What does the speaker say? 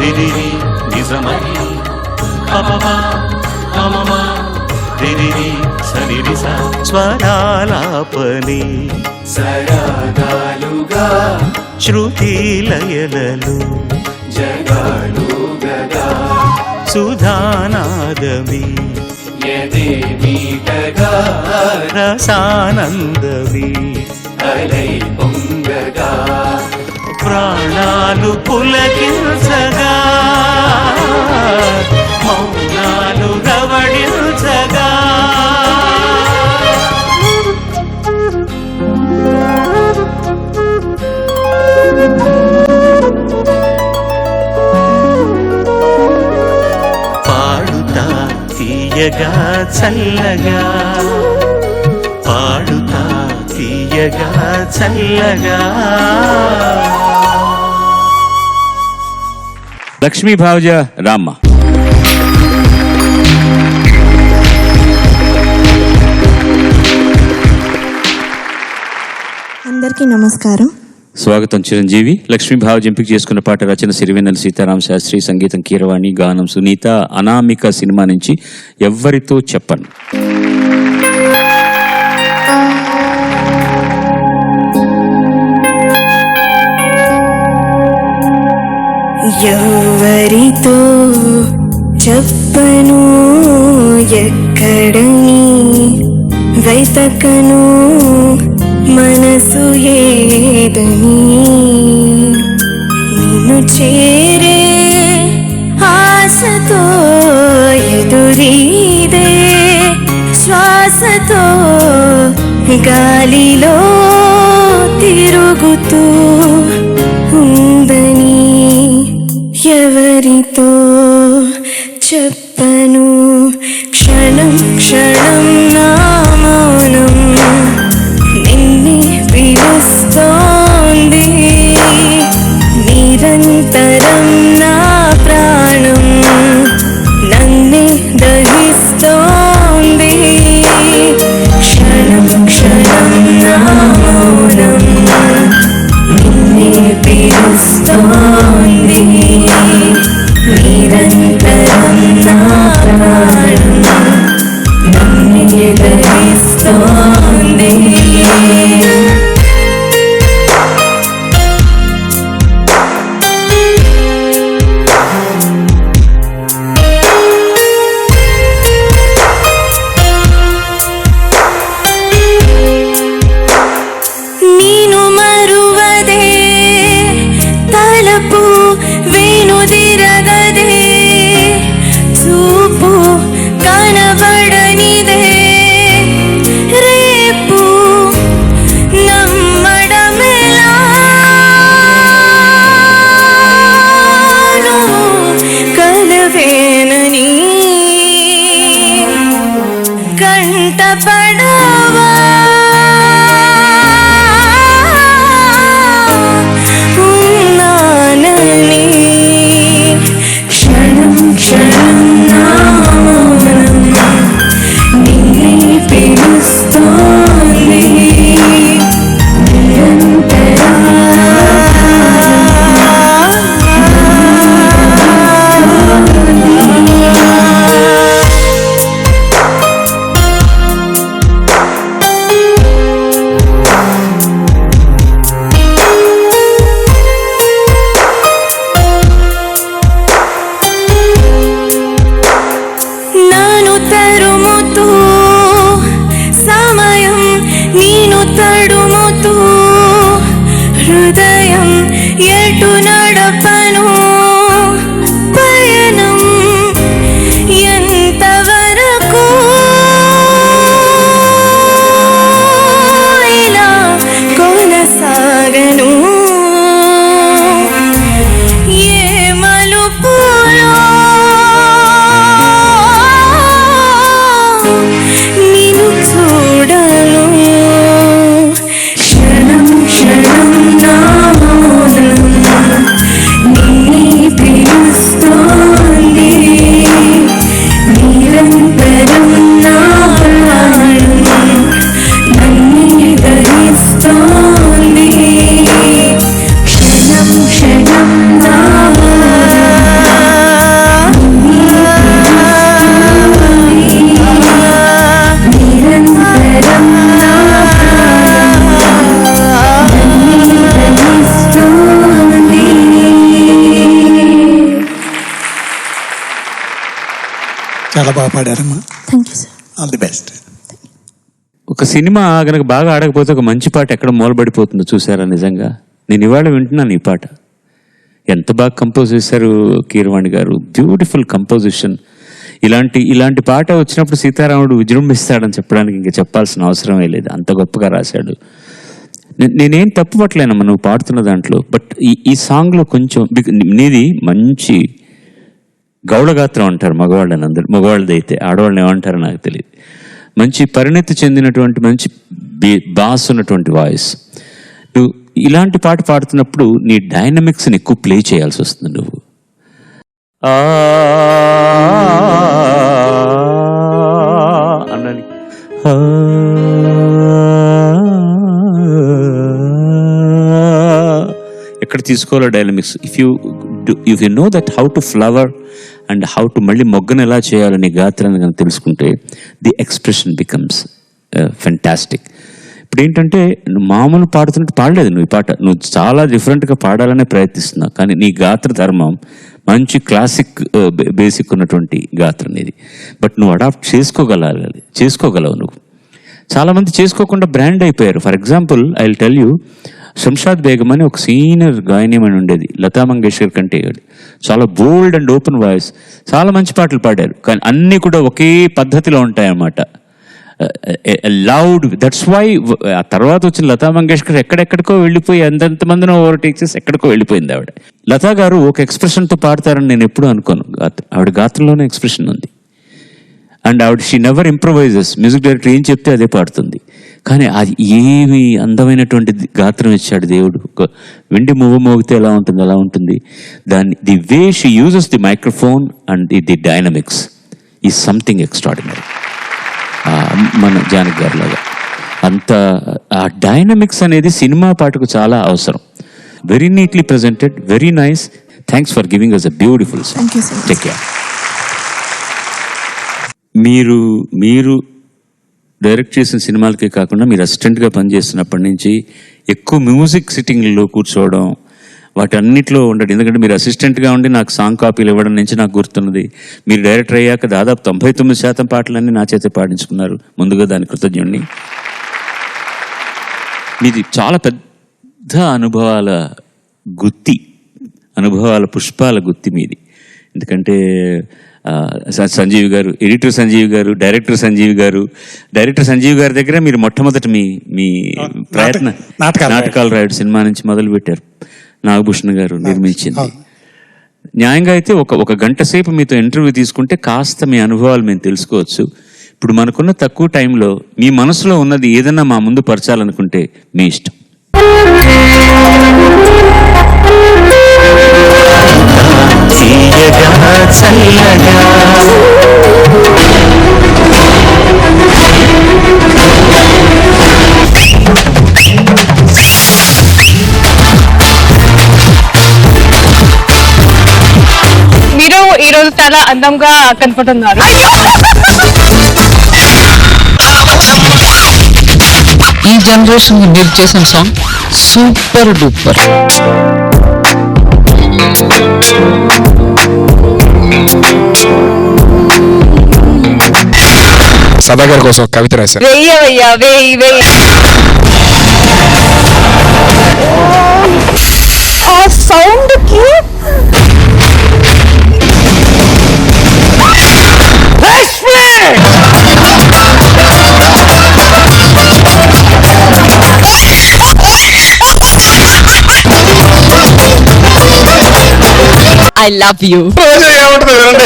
రిరిరి నిజమై పపమా పమమా రిరిరి సరిరిస స్వరాలాపని సరాగాలుగా శృతి లయలలు జగాలుగగా సుధానాదమి యదేమీటగా రసానందమి అలై పొంగగా ప్రాణాలు పులకించగా మౌనాలు రవడించగా పాడుతా తీయగా చల్లగా పాడుతా తీయగా చల్లగా. లక్ష్మీ భావజ రామ్మ. అందరికీ నమస్కారం. స్వాగతం చిరంజీవి. లక్ష్మీ భావజ ఎంపిక చేసుకున్న పాట రచన సిరివెన్నెల సీతారామ శాస్త్రి, సంగీతం కీరవాణి, గానం సునీత. అనామిక సినిమా నుంచి ఎవ్వరితో చెప్పను. ఎవరితో చెప్పను, ఎక్కడని వెతకను, మనసు ఏదని నిన్ను చేరే ఆశతో ఎదురీదే శ్వాసతో గాలిలో తిరుగుతూ ఉందని ఎవరితో చెప్పను. క్షణం క్షణం నా మౌనం నిన్నే పిలుస్తోంది, నిరంతరం నా ప్రాణం నన్నే దహిస్తోంది. క్షణం క్షణం నా మౌనం నిన్నే పిలుస్తోంది, నిరంతరం నా ప్రాణం నన్నే దహిస్తోంది. ನೀನು ಮರುವದೆ ತಲಪು ವೇಣುದಿರಗದೆ చూపు కనబడనిదే రేపు నమ్మడమెలా కలవేనని కంటపడవా ఉన్నానని. క్షణం క్షణం నా మౌనం నిన్నే పిలుస్తోంది, నిరంతరం చాలా బాగా పాడారమ్మా. Thank you sir. All the best. ఒక సినిమా గనక బాగా ఆడకపోతే ఒక మంచి పాట ఎక్కడ మూలబడిపోతుందో చూసారా? నిజంగా నేను ఇవాళ వింటున్నాను ఈ పాట. ఎంత బాగా కంపోజ్ చేశారు కీరవాణి గారు. Beautiful composition. ఇలాంటి పాట వచ్చినప్పుడు సీతారాముడు విజృంభిస్తాడని చెప్పడానికి ఇంకా చెప్పాల్సిన అవసరమే లేదు. అంత గొప్పగా రాశాడు. నేనేం తప్పు పట్టలేనమ్మా నువ్వు పాడుతున్న దాంట్లో. బట్ ఈ సాంగ్లో కొంచెం నీది మంచి గౌళగాత్రం అంటారు మగవాళ్ళని అందరూ. మగవాళ్ళది అయితే ఆడవాళ్ళని ఏమంటారో నాకు తెలియదు. మంచి పరిణతి చెందినటువంటి మంచి బాస్ ఉన్నటువంటి వాయిస్. నువ్వు ఇలాంటి పాట పాడుతున్నప్పుడు నీ డైనమిక్స్ని ఎక్కువ ప్లే చేయాల్సి వస్తుంది. నువ్వు అన్నది ఎక్కడ తీసుకోవాలో dynamics. If you know that how to flower and how to మళ్ళీ మొగ్గను ఎలా చేయాలో నీ గాత్రాన్ని కనుక తెలుసుకుంటే ది ఎక్స్ప్రెషన్ బికమ్స్ ఫెంటాస్టిక్. ఇప్పుడు ఏంటంటే నువ్వు మామూలు పాడుతున్నట్టు పాడలేదు నువ్వు ఈ పాట. నువ్వు చాలా డిఫరెంట్గా పాడాలనే ప్రయత్నిస్తున్నావు. కానీ నీ గాత్ర ధర్మం మంచి క్లాసిక్ బేసిక్ ఉన్నటువంటి గాత్రం ఇది. బట్ నువ్వు అడాప్ట్ చేసుకోగలవు నువ్వు. చాలామంది చేసుకోకుండా బ్రాండ్ అయిపోయారు. For example I will tell you, Shamshad Begum అని ఒక సీనియర్ గాయనిమని ఉండేది, లతా మంగేష్కర్ కంటే. చాలా బోల్డ్ అండ్ ఓపెన్ వాయిస్, చాలా మంచి పాటలు పాడారు. కానీ అన్నీ కూడా ఒకే పద్ధతిలో ఉంటాయన్నమాట. లౌడ్. దట్స్ వై ఆ తర్వాత వచ్చిన లతా మంగేష్కర్ ఎక్కడెక్కడికో వెళ్ళిపోయి ఎంతమందినో ఓవర్టేక్ చేసి ఎక్కడికో వెళ్ళిపోయింది ఆవిడ. లతా గారు ఒక ఎక్స్ప్రెషన్తో పాడతారని నేను ఎప్పుడూ అనుకోను. ఆవిడ గాత్రంలోనే ఎక్స్ప్రెషన్ ఉంది. అండ్ ఆవిడ షీ నెవర్ ఇంప్రొవైజెస్. మ్యూజిక్ డైరెక్టర్ ఏం చెప్తే అదే పాడుతుంది. కానీ అది ఏమి అందమైనటువంటి గాత్రం ఇచ్చాడు దేవుడు. వెండి మువ్వ మోగితే ఎలా ఉంటుంది అలా ఉంటుంది. The way she uses the microphone and the dynamics is something extraordinary. మన జానకి గారి లాగా అంత ఆ డైనమిక్స్ అనేది సినిమా పాటకు చాలా అవసరం. Very neatly presented, very nice. Thanks for giving us a beautiful song. Take care. మీరు డైరెక్ట్ చేసిన సినిమాలకే కాకుండా మీరు అసిస్టెంట్గా పనిచేస్తున్నప్పటి నుంచి ఎక్కువ మ్యూజిక్ సిట్టింగ్లో కూర్చోవడం, వాటన్నిటిలో ఉండడం. ఎందుకంటే మీరు అసిస్టెంట్గా ఉండి నాకు సాంగ్ కాపీలు ఇవ్వడం నుంచి నాకు గుర్తున్నది. మీరు డైరెక్టర్ అయ్యాక దాదాపు 99% పాటలన్నీ నా చేత పాడించుకున్నారు. ముందుగా దాని కృతజ్ఞుడిని. మీది చాలా పెద్ద అనుభవాల పుష్పాల గుత్తి మీది. ఎందుకంటే సంజీవ్ గారు, ఎడిటర్ సంజీవ్ గారు, డైరెక్టర్ సంజీవ్ గారి దగ్గర మీరు మొట్టమొదటి మీ ప్రయత్న నాటకాలు రాయడు సినిమా నుంచి మొదలు పెట్టారు. నాగభూషణ్ గారు నిర్మించింది. న్యాయంగా అయితే ఒక గంట సేపు మీతో ఇంటర్వ్యూ తీసుకుంటే కాస్త మీ అనుభవాలు మేము తెలుసుకోవచ్చు. ఇప్పుడు మనకున్న తక్కువ టైంలో మీ మనసులో ఉన్నది ఏదన్నా మా ముందు పరచాలనుకుంటే మీ ఇష్టం. మీరు ఈ రోజు చాలా అందంగా కనపడుతున్నారు. ఈ జనరేషన్ మీరు చేసిన సాంగ్ సూపర్ డూపర్. సదాగర్ కోసం ఒక కవిత రాశారు. ఆ సౌండ్ కి I love you. ఏమంటుంది వినండి.